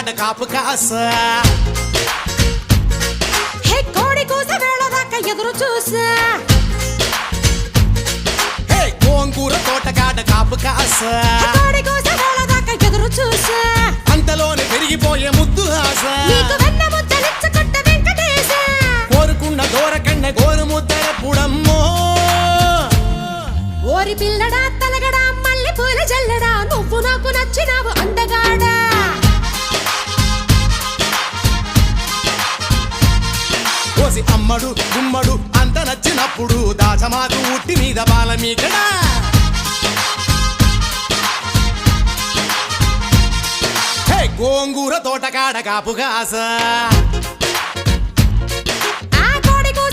తోటకాడ కాపు కాస హే కోడి కూస వేళ దాకా ఎదురు చూసా హే గోంగూర తోటకాడ కాపు కాస కోడి కూస వేళ దాకా ఎదురు చూసా అంతలోనే పెరిగిపోయే ముద్దు ఆశ నీకు వెన్న ముద్దలిచ్చుకుంట వెంకటేశ కోరుకున్న దూరకన్న గోరు ముద్దల పుడమ్మో ఓరి పిల్లడా తలగడా మల్లె పూల జల్లడా నువ్వు నాకు నచ్చినావు అందగాడా కోసి అమ్మడు గుమ్మడు అంత నచ్చినప్పుడు దాచమాకు ఉట్టి మీద బాలమీకడా హే గోంగూర తోటకాడ కాపు కాస